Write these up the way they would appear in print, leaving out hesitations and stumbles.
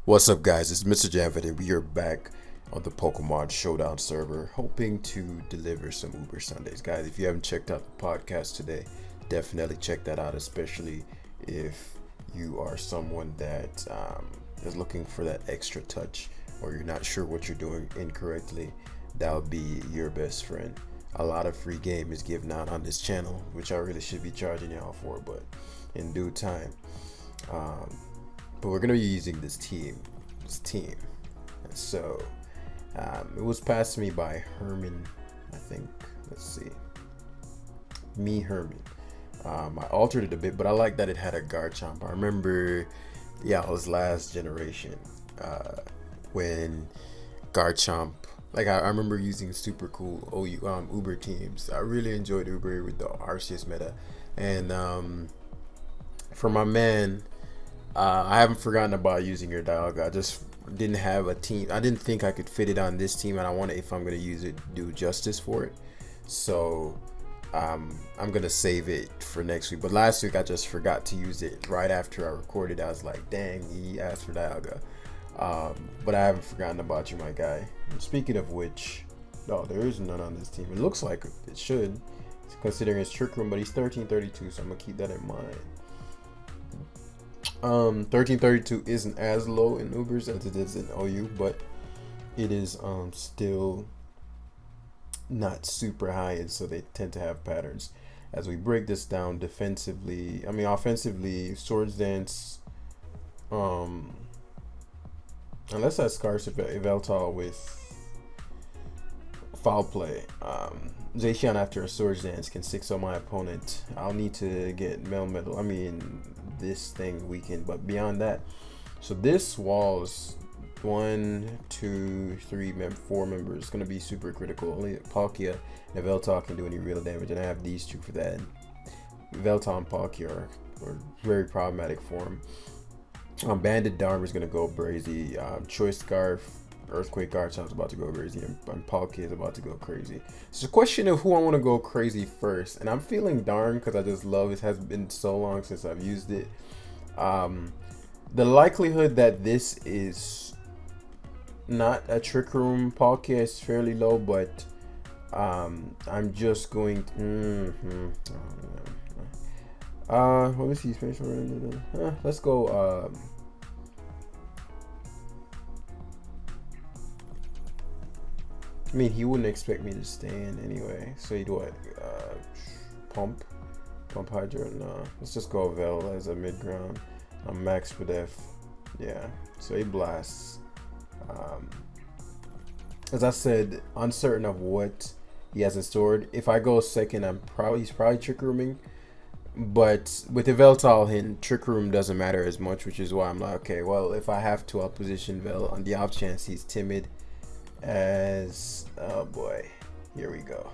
What's up, guys? It's Mr. Javid, and we are back on the Pokemon Showdown server, hoping to deliver some Uber Sundays. Guys, if you haven't checked out the podcast today, definitely check that out, especially if you are someone that is looking for that extra touch or you're not sure what you're doing incorrectly. That'll be your best friend. A lot of free game is given out on this channel, which I really should be charging y'all for, but in due time. But we're gonna be using this team. And so it was passed to me by Herman, I think. Let's see, Herman. I altered it a bit, but I like that it had a Garchomp. I remember, yeah, it was last generation when Garchomp. Like I remember using super cool Uber teams. I really enjoyed Uber with the Arceus meta, and for my man. I haven't forgotten about using your Dialga. I just didn't have a team. I didn't think I could fit it on this team, and I want to, if I'm going to use it, do justice for it. So I'm going to save it for next week. But last week I just forgot to use it right after I recorded. I was like, dang, he asked for Dialga. But I haven't forgotten about you, my guy. And speaking of which, no, there is none on this team. It looks like it should, considering it's Trick Room, but he's 1332, so I'm going to keep that in mind. 1332 isn't as low in Ubers as it is in OU, but it is still not super high, and so they tend to have patterns. As we break this down defensively, offensively, Swords Dance, unless I Scarce Eveltal with Foul Play, Zacian after a Swords Dance can 6-0 my opponent. I'll need to get Melmetal, this thing weakened, but beyond that, so this wall's 1, 2, 3, 4 members. It's gonna be super critical. Only Palkia and Veltal can do any real damage, and I have these two for that. Veltal and Palkia are very problematic for him. Banded Dharma is gonna go crazy. Choice Scarf, Earthquake Garchomp is about to go crazy, and Palkia is about to go crazy. It's a question of who I want to go crazy first, and I'm feeling Darn because I just love it. Has been so long since I've used it. The likelihood that this is not a Trick Room Palkia is fairly low, but I'm just going to, let me see, let's go he wouldn't expect me to stay in anyway. So he'd what? Pump Hydro? No. Let's just go Vel as a mid ground. I'm max for def. Yeah. So he blasts. As I said, uncertain of what he has in stored. If I go second, he's probably Trick Rooming. But with the Veltal hint, Trick Room doesn't matter as much, which is why I'm like, okay, well, if I have to, I'll position Vel on the off chance he's timid. As oh boy, here we go.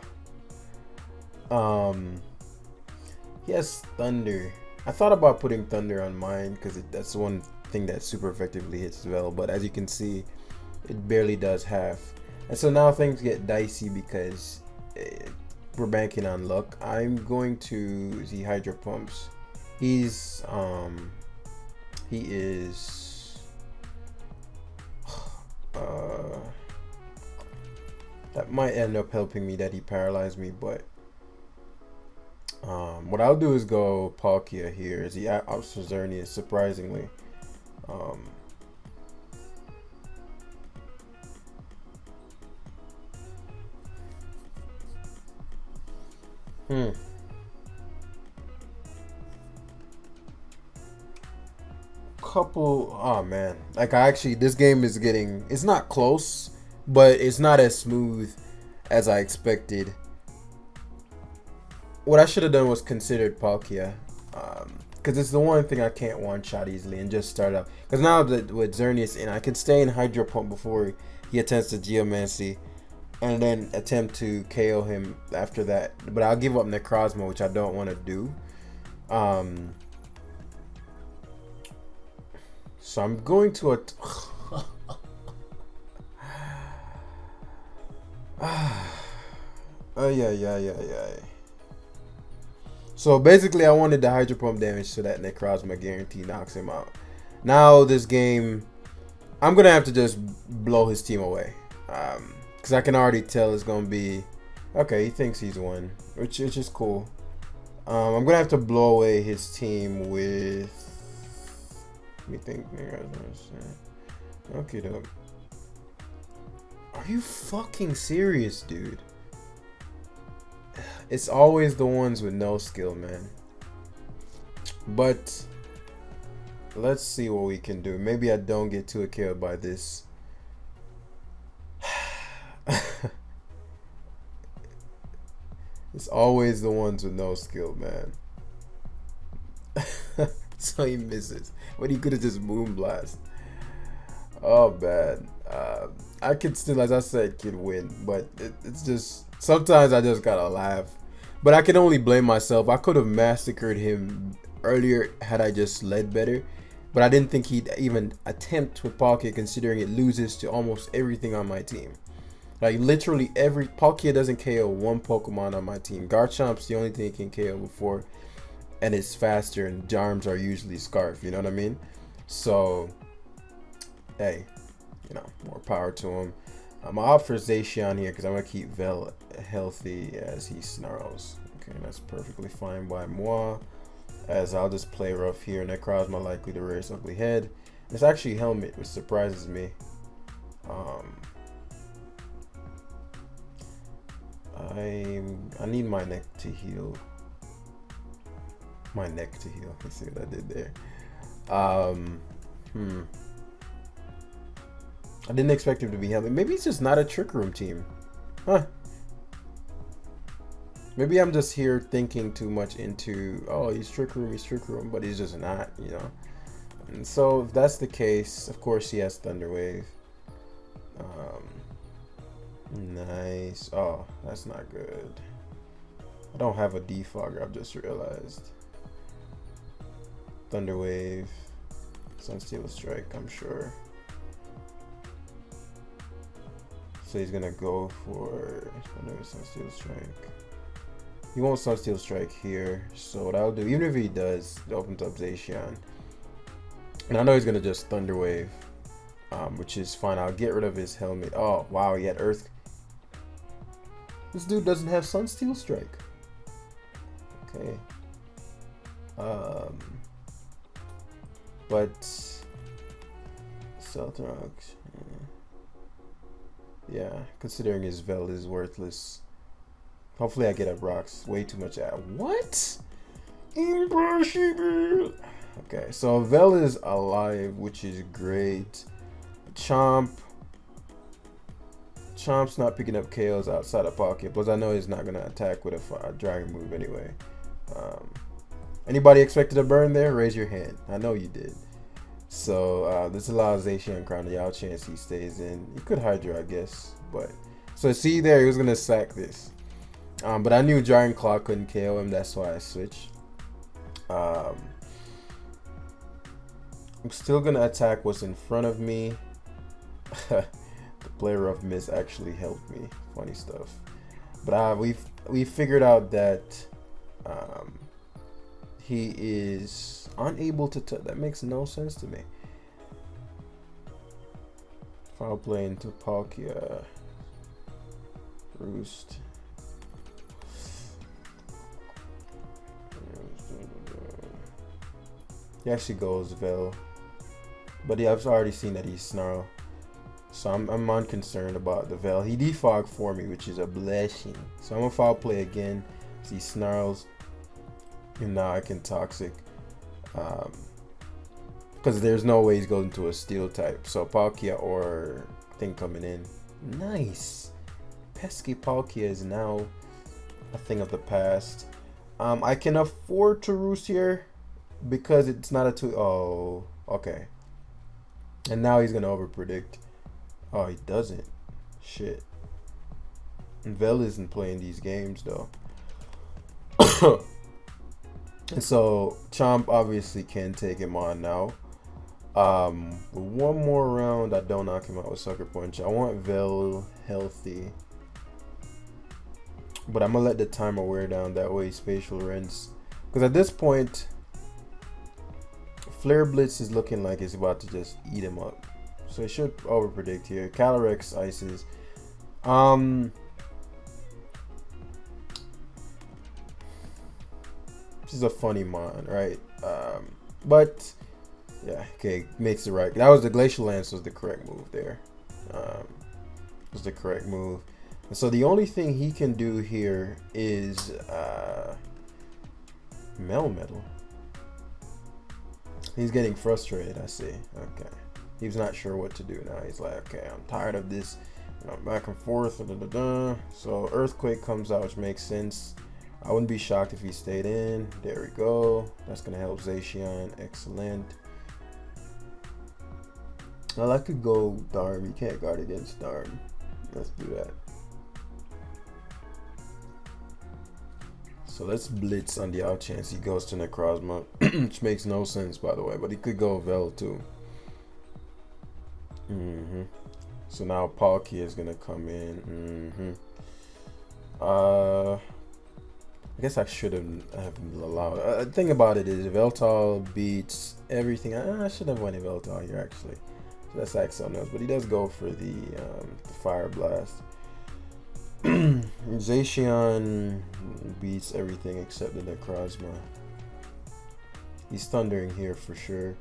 He has Thunder. I thought about putting Thunder on mine because that's one thing that super effectively hits Vel, but as you can see, it barely does half. And so now things get dicey because we're banking on luck. I'm going to the Hydro Pumps. He is that might end up helping me that he paralyzed me, but what I'll do is go Palkia here as he outs Xerneas, surprisingly. Oh man, like this game is getting, it's not close, but it's not as smooth as I expected. What I should have done was considered Palkia, because it's the one thing I can't one-shot easily and just start up. Because now that with Xerneas in, I can stay in Hydro Pump before he attempts to Geomancy, and then attempt to KO him after that. But I'll give up Necrozma, which I don't want to do. So I'm going to yeah. So basically, I wanted the Hydro Pump damage so that Necrozma guarantee knocks him out. Now this game I'm gonna have to just blow his team away, because I can already tell it's gonna be okay. He thinks he's won, which is cool. I'm gonna have to blow away his team with. Let me think. Okay, dog. Are you fucking serious, dude? It's always the ones with no skill, man. But let's see what we can do. Maybe I don't get too killed by this. It's always the ones with no skill, man. So he misses. But he could have just Moonblast. Oh, bad. I could still, as I said, could win. But it's just, sometimes I just gotta laugh. But I can only blame myself. I could have massacred him earlier had I just led better. But I didn't think he'd even attempt with Palkia, considering it loses to almost everything on my team. Like literally every Palkia doesn't KO one Pokemon on my team. Garchomp's the only thing it can KO before, and it's faster, and Jarms are usually Scarf, you know what I mean? So hey, you know, more power to him. I'm gonna opt for Zacian here because I'm gonna keep Vel healthy as he snarls. Okay, that's perfectly fine by moi. As I'll just play rough here. Necrozma likely to raise ugly head. It's actually Helmet, which surprises me. I need my neck to heal. My neck to heal. Let's see what I did there. I didn't expect him to be Helmet. Maybe it's just not a Trick Room team. Huh. Maybe I'm just here thinking too much into, oh, he's Trick Room, but he's just not, you know. And so if that's the case, of course he has Thunder Wave. Nice. Oh, that's not good. I don't have a defogger, I've just realized. Thunder Wave. Sunsteel Strike, I'm sure. So he's gonna go for Sunsteel Strike. He won't Sunsteel Strike here, so what I'll do, even if he does, it opens up Zacian. And I know he's gonna just Thunder Wave, which is fine. I'll get rid of his helmet. Oh wow, he had Earth. This dude doesn't have Sunsteel Strike. Okay. But Celtrox. Yeah, considering his Vel is worthless. Hopefully I get up rocks. Way too much at what? Impossible. Okay, so Vel is alive, which is great. Chomp's not picking up KOs outside of Palkia, plus I know he's not gonna attack with a dragon move anyway. Anybody expected a burn there? Raise your hand. I know you did. So this allows Zacian Crown the out chance he stays in. He could Hydra, I guess, but so see there, he was gonna sack this. But I knew Giant Claw couldn't KO him, that's why I switched. I'm still gonna attack what's in front of me. The player of Miss actually helped me. Funny stuff. But we figured out that he is unable to touch. That makes no sense to me. Foul play into Palkia. Roost. He actually goes Vel, but yeah, I've already seen that he's Snarl, so I'm unconcerned about the Vel. He defogged for me, which is a blessing. So I'm gonna foul play again. He snarls, and now I can Toxic, because there's no way he's going to a Steel type. So Palkia or thing coming in. Nice. Pesky Palkia is now a thing of the past. I can afford to Roost here, because it's not a 2. Oh, okay. And now he's gonna overpredict. Oh, he doesn't. Shit. And Vel isn't playing these games though. And so Chomp obviously can take him on now. With one more round, I don't knock him out with Sucker Punch. I want Vel healthy, but I'm gonna let the timer wear down. That way, Spatial Rinse. Because at this point, Flare Blitz is looking like it's about to just eat him up. So it should overpredict here. Calyrex Ices. This is a funny mon, right? But yeah, okay, makes it right. That was the Glacial Lance was the correct move there. Was the correct move. And so the only thing he can do here is Melmetal. He's getting frustrated, I see. Okay. He's not sure what to do now. He's like, okay, I'm tired of this. Back and forth. So Earthquake comes out, which makes sense. I wouldn't be shocked if he stayed in. There we go. That's going to help Zacian. Excellent. Well, I could go Darm. You can't guard against Darm. Let's do that. So let's Blitz on the out chance he goes to Necrozma, which makes no sense, by the way. But he could go Vel, too. So now Palkia is going to come in. I guess I should have allowed. The thing about it is Veltal beats everything. I should have won Veltal here, actually. So that's Axel knows, but he does go for the Fire Blast. Zacian beats everything except the Necrozma. He's thundering here for sure.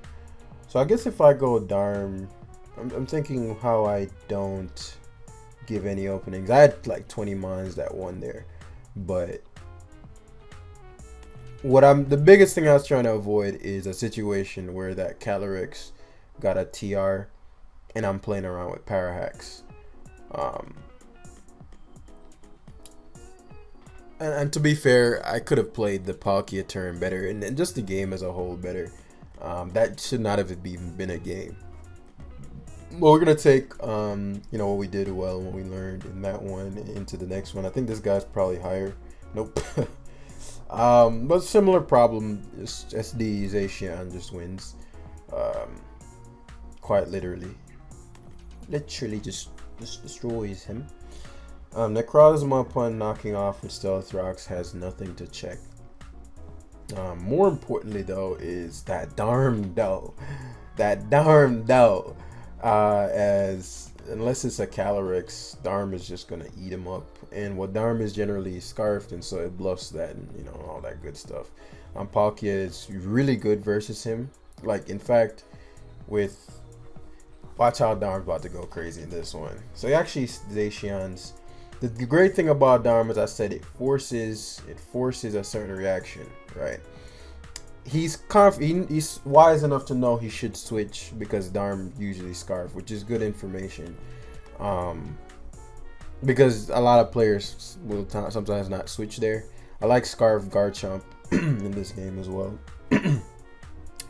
So I guess if I go Darm, I'm thinking how I don't give any openings. I had like 20 mons that won there, but the biggest thing I was trying to avoid is a situation where that Calyrex got a TR and I'm playing around with Parahacks. And to be fair, I could have played the Palkia turn better and just the game as a whole better. That should not have even been a game. Well, we're gonna take what we did well and what we learned in that one into the next one. I think this guy's probably higher. Nope. But similar problem. SD Zacian just wins. Quite literally just destroys him. Necrozma upon knocking off with Stealth Rocks has nothing to check. More importantly though is that Darm though. As unless it's a Calyrex, Darm is just gonna eat him up. And what Darm is generally scarfed, and so it bluffs that and all that good stuff. Palkia is really good versus him. Like in fact, watch how Darm's about to go crazy in this one. So he actually Zacian's. The great thing about Darm, as I said, it forces a certain reaction, right? He's wise enough to know he should switch because Darm usually scarf, which is good information. Because a lot of players will sometimes not switch there. I like scarf Garchomp in this game as well.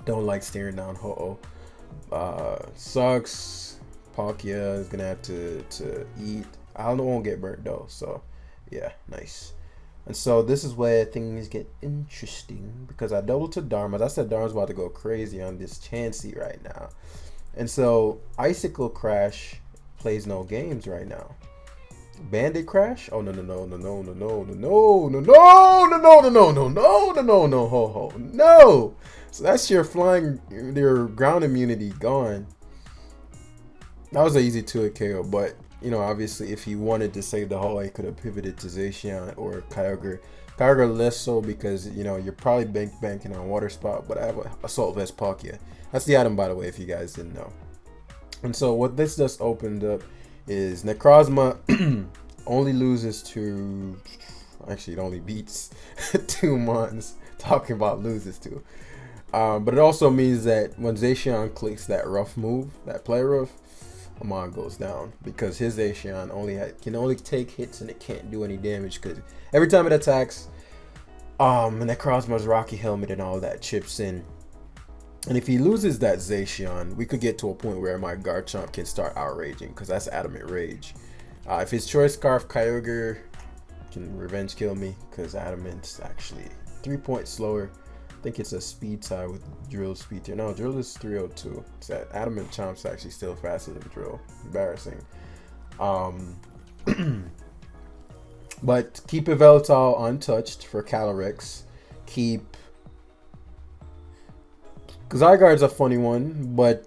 Don't like staring down Ho-Oh. Sucks. Palkia is gonna have to eat. I won't get burnt though, so yeah, nice. And so this is where things get interesting because I doubled to Darm. As I said, Darm's about to go crazy on this Chansey right now. And so Icicle Crash plays no games right now. Bandit Crash? Oh no, ho. No! So that's your ground immunity gone. That was an easy 2-hit KO, but obviously, if he wanted to save the hull, he could have pivoted to Zacian or Kyogre. Kyogre less so because, you're probably banking on Water Spout, but I have a Assault Vest Palkia. That's the item, by the way, if you guys didn't know. And so what this just opened up is Necrozma only loses to... Actually, it only beats 2 mons. Talking about loses to. But it also means that when Zacian clicks that rough move, that play rough, Amon goes down because his Zacian can only take hits and it can't do any damage because every time it attacks, Necrozma's Rocky Helmet and all that chips in. And if he loses that Zacian, we could get to a point where my Garchomp can start outraging because that's Adamant Rage. If his Choice Scarf Kyogre can revenge kill me because Adamant's actually 3 points slower. I think it's a speed tie with Drill speed tier. No, Drill is 302. It's that Adamant Chomp's actually still faster than Drill. Embarrassing. But keep Yveltal untouched for Calyrex. Keep... Zygarde's a funny one, but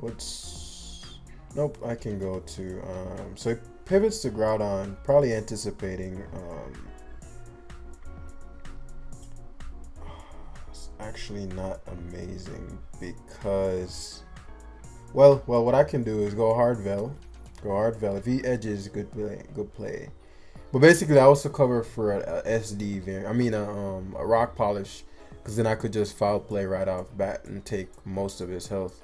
What's... Nope, I can go to... so it pivots to Groudon, probably anticipating... it's actually not amazing because... Well, what I can do is go hard Vel. Go hard Vel. If he edges, good play. Good play. But basically, I also cover for a SD variant. I mean, a rock polish, because then I could just foul play right off bat and take most of his health.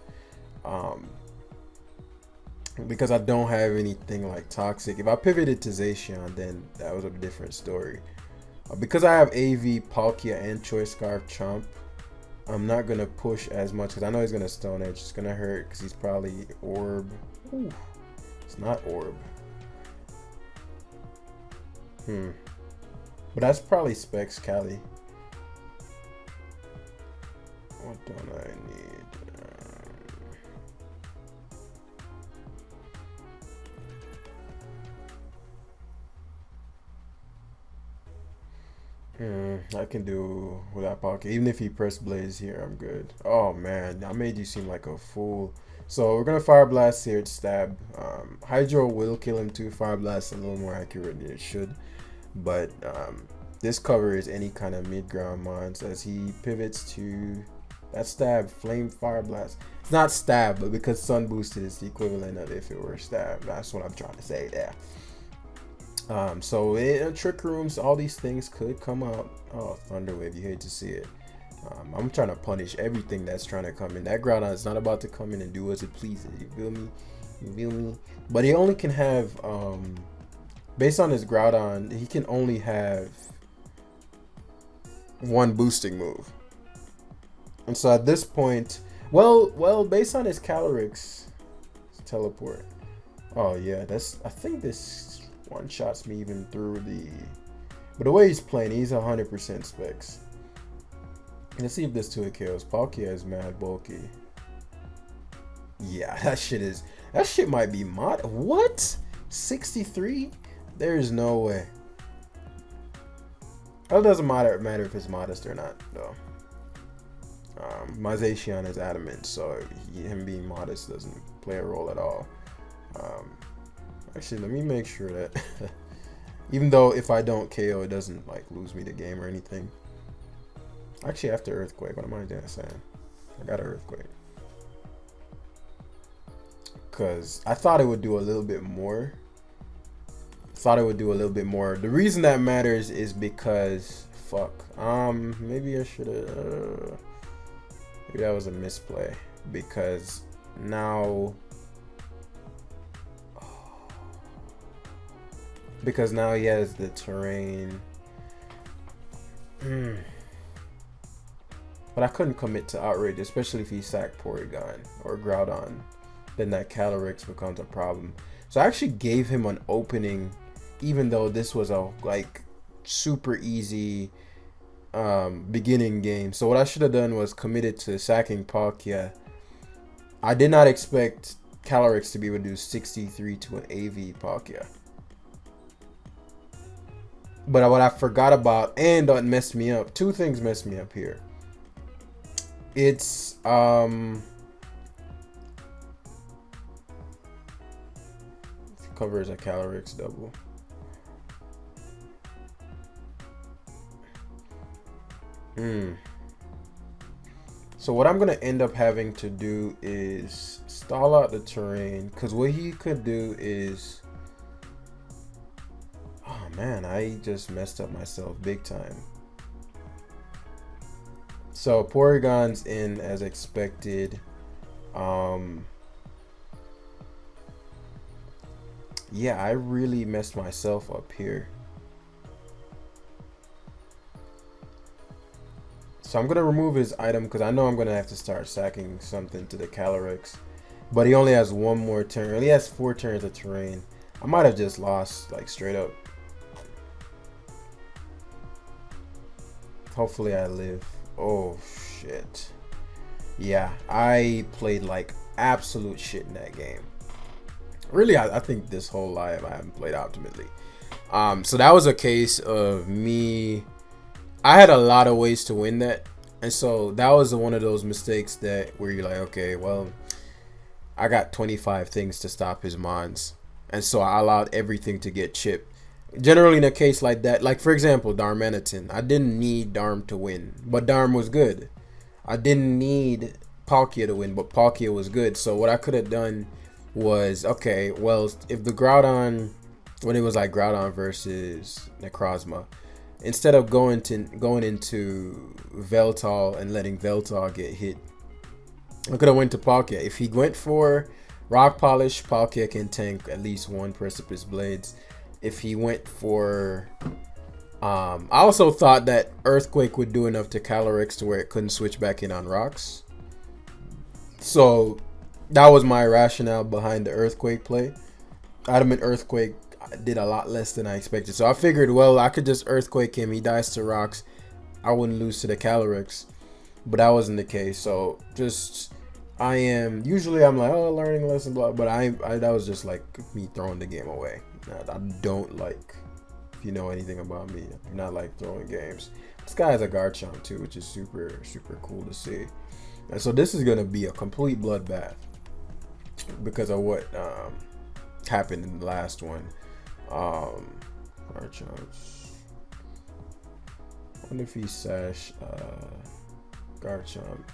Because I don't have anything like toxic. If I pivoted to Zacian, then that was a different story. Because I have AV, Palkia, and Choice Scarf Chomp, I'm not gonna push as much because I know he's gonna Stone Edge. It's gonna hurt because he's probably Orb. Ooh, it's not Orb. But that's probably Specs Cali. What don't I need? I can do without pocket. Even if he press blaze here, I'm good. Oh man, I made you seem like a fool. So we're gonna Fire Blast here. It's stab. Hydro will kill him too. Fire Blast a little more accurate than it should. But this cover is any kind of mid-ground mons as he pivots to that stab, Flame Fire Blast. It's not stab, but because Sun Boosted is the equivalent of if it were stab. That's what I'm trying to say there. So in Trick Rooms, all these things could come out. Oh, Thunder Wave, you hate to see it. I'm trying to punish everything that's trying to come in. That Groudon is not about to come in and do as it pleases. You feel me? You feel me? But he only can have, based on his Groudon, he can only have one boosting move. And so at this point, well, based on his Calyrex, teleport. Oh yeah, I think this one shots me even through the, but the way he's playing, he's 100% specs. Let's see if this 2 kills. Palkia is mad bulky. Yeah, that shit might be mod. What? 63? There's no way. It doesn't matter if it's modest or not, though. My Zacian is adamant, so him being modest doesn't play a role at all. Actually, let me make sure that even though if I don't KO, it doesn't like lose me the game or anything. Actually, after Earthquake, what am I saying? I got an Earthquake. Because I thought it would do a little bit more. The reason that matters is because, fuck. Maybe I should have, maybe that was a misplay. Because now he has the terrain. But I couldn't commit to Outrage, especially if he sacked Porygon or Groudon. Then that Calyrex becomes a problem. So I actually gave him an opening, even though this was a like super easy beginning game. So what I should have done was committed to sacking Palkia. I did not expect Calyrex to be able to do 63 to an AV Palkia. But what I forgot about, and that messed me up, two things messed me up here. It's covers a Calyrex double. So what I'm gonna end up having to do is stall out the terrain, because what he could do is, oh man, I just messed up myself big time. So Porygon's in as expected. Yeah, I really messed myself up here. So I'm gonna remove his item because I know I'm gonna have to start sacking something to the Calyrex. But he only has one more turn. He has 4 turns of terrain. I might have just lost, like, straight up. Hopefully I live. Oh shit. Yeah, I played like absolute shit in that game. Really, I think this whole live I haven't played optimally. So that was a case of me. I had a lot of ways to win that, and so that was one of those mistakes that where you're like, okay, well, I got 25 things to stop his mons, and so I allowed everything to get chipped. Generally, in a case like that, like for example, Darmanitan, I didn't need Darm to win, but Darm was good. I didn't need Palkia to win, but Palkia was good. So what I could have done was, okay, well, if the Groudon, when it was like Groudon versus Necrozma, instead of going into Veltal and letting Veltal get hit, I could have went to Palkia. If he went for Rock Polish, Palkia can tank at least one Precipice Blades. If he went for I also thought that Earthquake would do enough to Calyrex to where it couldn't switch back in on rocks. So that was my rationale behind the Earthquake play. Adamant Earthquake did a lot less than I expected. So I figured, well, I could just Earthquake him. He dies to rocks. I wouldn't lose to the Calyrex. But that wasn't the case. So just, usually I'm like, oh, learning lesson, blah. But that was just like me throwing the game away. I don't like, if you know anything about me, I do not like throwing games. This guy has a Garchomp too, which is super, super cool to see. And so this is going to be a complete bloodbath because of what happened in the last one. Garchomp. I wonder if he sash Garchomp.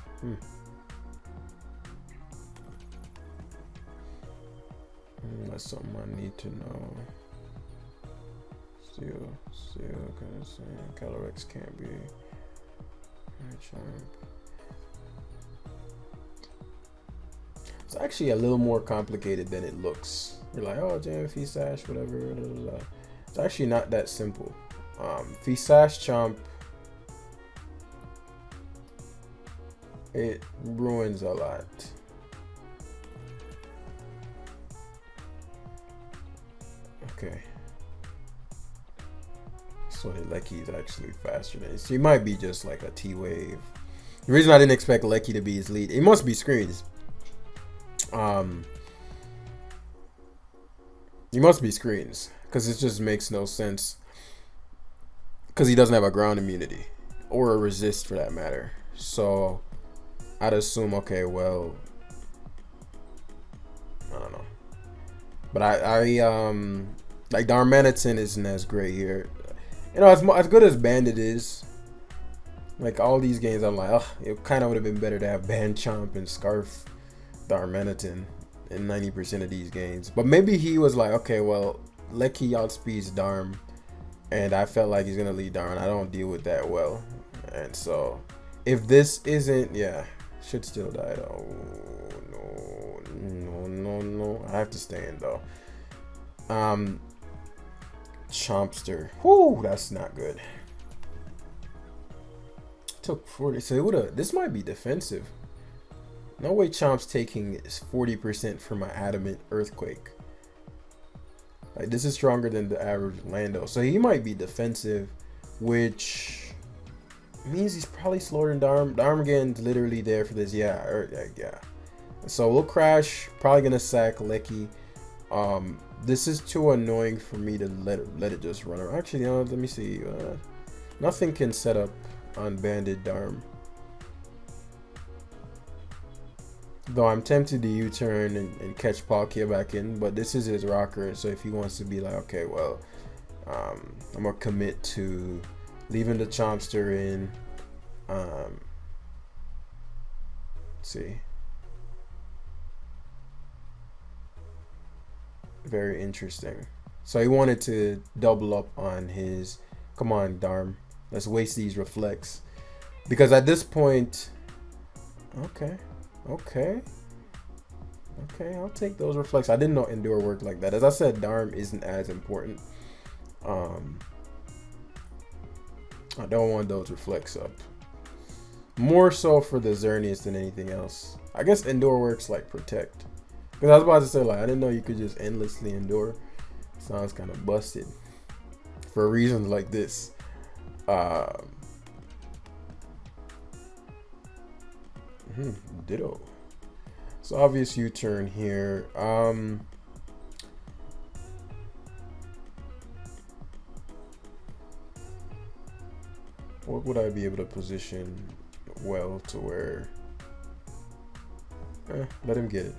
That's something I need to know. Still, kind of saying Calyrex can't be. It's actually a little more complicated than it looks. You're like, oh, damn, if he sash, whatever. Blah, blah, blah. It's actually not that simple. If he sash Chomp, it ruins a lot. Okay. So Lecky is actually faster than so he might be just like a T-Wave. The reason I didn't expect Lecky to be his lead, it must be screens. He must be screens because it just makes no sense because he doesn't have a ground immunity or a resist for that matter. So I'd assume, okay, well, I don't know, but I like Darmanitan isn't as great here. You know, as good as Bandit is, like all these games, I'm like, oh, it kind of would have been better to have Chomp and Scarf Darmanitan in 90% of these games. But maybe he was like, okay, well, Lecky outspeeds Darm, and I felt like he's gonna lead Darm. I don't deal with that well, and so if this isn't, yeah, should still die though. No, I have to stay in though. Chompster. Whoo, that's not good. Took 40. So it would have. This might be defensive. No way Chomp's taking 40% for my Adamant Earthquake. Like, this is stronger than the average Lando. So he might be defensive, which means he's probably slower than Darm. Darmanitan's literally there for this. Yeah. So we'll crash. Probably gonna sack Lecky. This is too annoying for me to let it just run around. Actually, let me see. Nothing can set up on Banded Darm. Though I'm tempted to U-turn and catch Palkia back in, but this is his rocker, so if he wants to be like, okay, well, I'm gonna commit to leaving the Chompster in. Let's see. Very interesting. So he wanted to double up on his, come on, Darm, let's waste these reflects, because at this point, okay, I'll take those reflects. I didn't know Endure worked like that. As I said, Darm isn't as important. I don't want those reflects up. More so for the Xerneas than anything else. I guess Endure works like Protect. Because I was about to say, like, I didn't know you could just endlessly endure. Sounds kind of busted. For reasons like this. Ditto. So obvious U-turn here. What would I be able to position well to where... let him get it.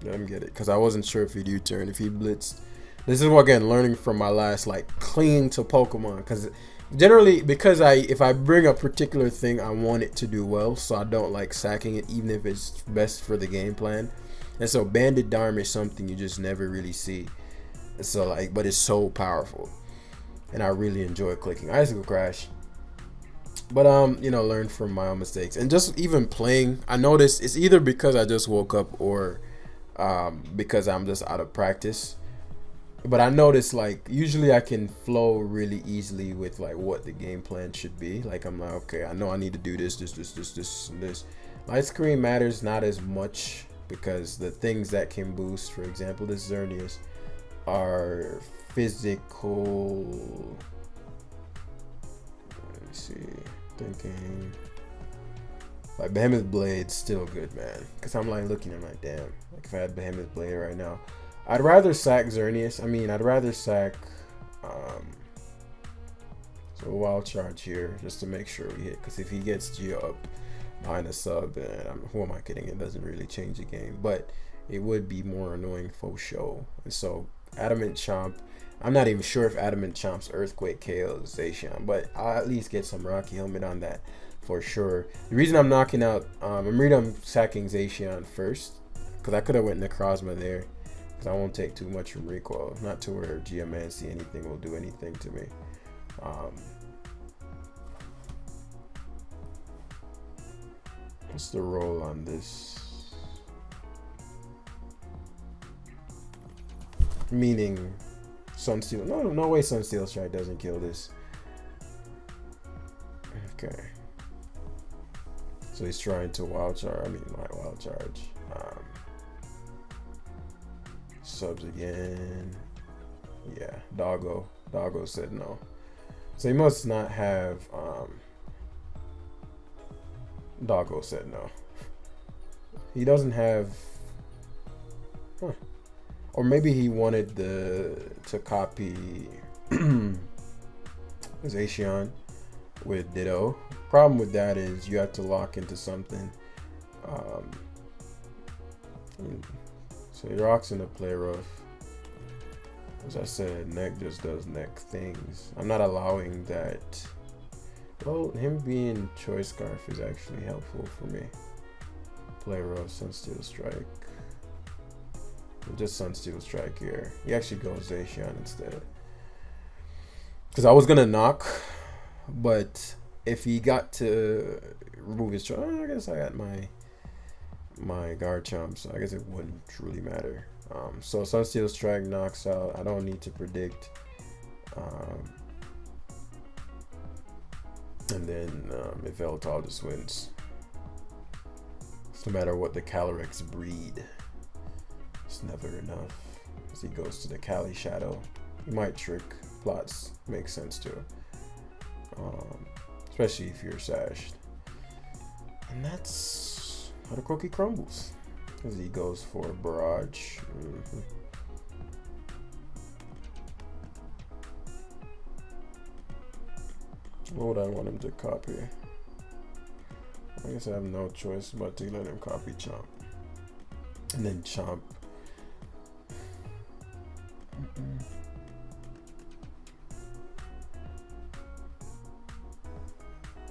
Let him get it, because I wasn't sure if he'd U-turn, if he blitzed. This is what, again, learning from my last, like, clinging to Pokemon, because generally, because if I bring a particular thing, I want it to do well, so I don't like sacking it, even if it's best for the game plan. And so Bandit Darm is something you just never really see. So like, but it's so powerful, and I really enjoy clicking. Icicle Crash. But you know, learn from my own mistakes, and just even playing, I noticed it's either because I just woke up or because I'm just out of practice. But I noticed, like, usually I can flow really easily with like what the game plan should be. Like, I'm like, okay, I know I need to do this, and this. Light screen matters not as much, because the things that can boost, for example, this Xerneas, are physical. Let me see. Thinking. Like, Behemoth Blade's still good, man. Because I'm like looking at, like, damn. Like, if I had Behemoth Blade right now, I'd rather sack Xerneas. I mean, I'd rather sack. So a wild charge here just to make sure we hit. Because if he gets Geo up behind a sub, and who am I kidding? It doesn't really change the game. But it would be more annoying for show. And so Adamant Chomp. I'm not even sure if Adamant Chomp's Earthquake KOs Zacian, but I'll at least get some Rocky Helmet on that for sure. The reason I'm knocking out, I'm sacking Zacian first, because I could have went Necrozma there, because I won't take too much from recoil. Not to where Geomancy anything will do anything to me. What's the roll on this? Meaning Sunsteel. No way Sunsteel Strike doesn't kill this. Okay. So he's trying to wild charge. I mean, not wild charge. Subs again. Yeah, Doggo. Doggo said no. So he must not have. Doggo said no. He doesn't have. Huh. Or maybe he wanted to copy Zacian with Ditto. Problem with that is you have to lock into something. So he rocks into Play Rough. As I said, Neck just does Neck things. I'm not allowing that. Well, him being Choice Scarf is actually helpful for me. Play Rough, Sunsteel Strike. Just Sunsteel Strike here. He actually goes Zacian instead. Because I was going to knock, but if he got to remove his charge, I guess I got my Garchomp, so I guess it wouldn't truly matter. So Sunsteel Strike knocks out. I don't need to predict. And then if Veltal just wins. It's no matter what the Calyrex breed. It's never enough. As he goes to the Cali Shadow. He might trick. Plots make sense to him. Especially if you're sashed. And that's how the cookie crumbles. As he goes for a barrage. What would I want him to copy? I guess I have no choice but to let him copy Chomp. And then Chomp.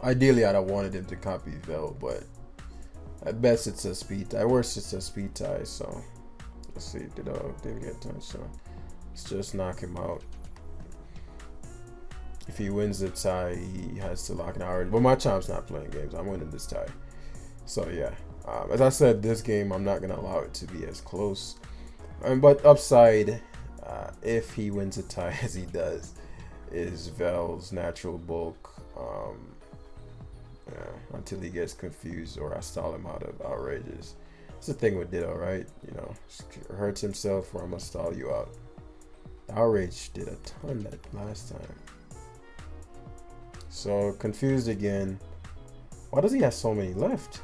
Ideally, I'd have wanted him to copy Vel, but at best it's a speed tie. Worst it's a speed tie, so let's see. Didn't get touched, so let's just knock him out. If he wins the tie, he has to lock it out. But my Chomp's not playing games. I'm winning this tie. So yeah, as I said, this game I'm not gonna allow it to be as close. But upside, if he wins a tie as he does, is Vel's natural bulk. Yeah, until he gets confused or I stall him out of outrages. It's the thing with Ditto, right? You know, hurts himself or I'm gonna stall you out. Outrage did a ton that last time. So confused again. Why does he have so many left?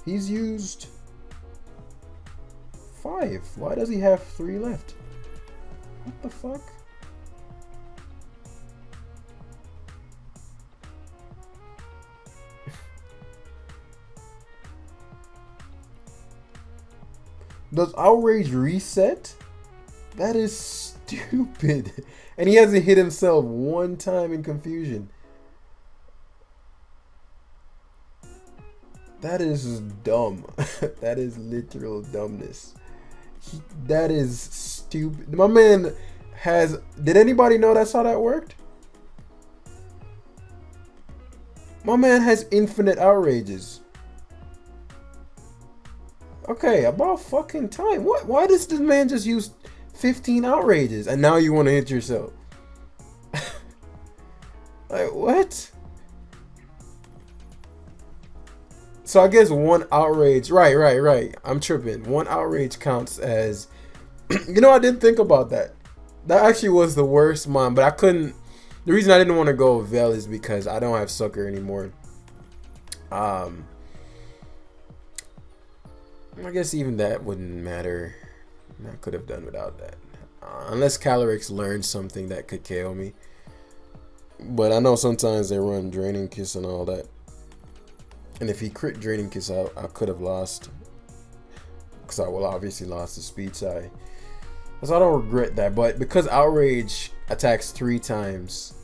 He's used 5. Why does he have 3 left? What the fuck? Does outrage reset? That is stupid. And he hasn't hit himself one time in confusion. That is dumb. That is literal dumbness. That is stupid. My man has... Did anybody know that's how that worked? My man has infinite outrages. Okay, about fucking time. What? Why does this man just use 15 outrages and now you want to hit yourself? Like, what? So I guess one outrage. Right. I'm tripping. One outrage counts as... You know, I didn't think about that. That actually was the worst mine, but I couldn't... The reason I didn't want to go Veil is because I don't have Sucker anymore. I guess even that wouldn't matter. I could have done without that. Unless Calyrex learned something that could KO me. But I know sometimes they run Draining Kiss and all that. And if he crit Draining Kiss out, I could have lost. Because I will obviously lost the speed side. So I don't regret that. But because Outrage attacks 3 times,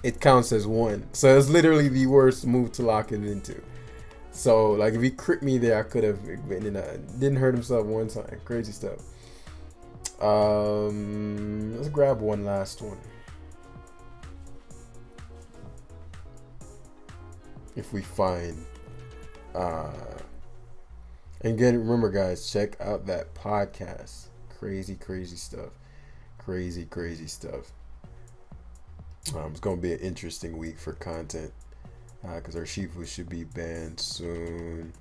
it counts as 1. So it's literally the worst move to lock it into. So, like, if he crit me there, I could have been in a... Didn't hurt himself one time. Crazy stuff. Let's grab one last one. If we find... and again, remember, guys, check out that podcast. Crazy stuff. Crazy stuff. It's going to be an interesting week for content. Because our Shifu should be banned soon.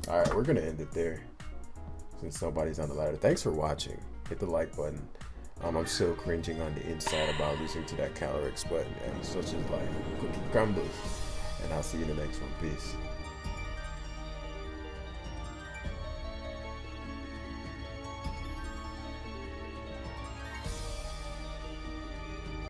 Alright, we're going to end it there. Since nobody's on the ladder. Thanks for watching. Hit the like button. I'm still cringing on the inside about losing to that Calyrex button. And such is life. Cookie crumbles. And I'll see you in the next one. Peace.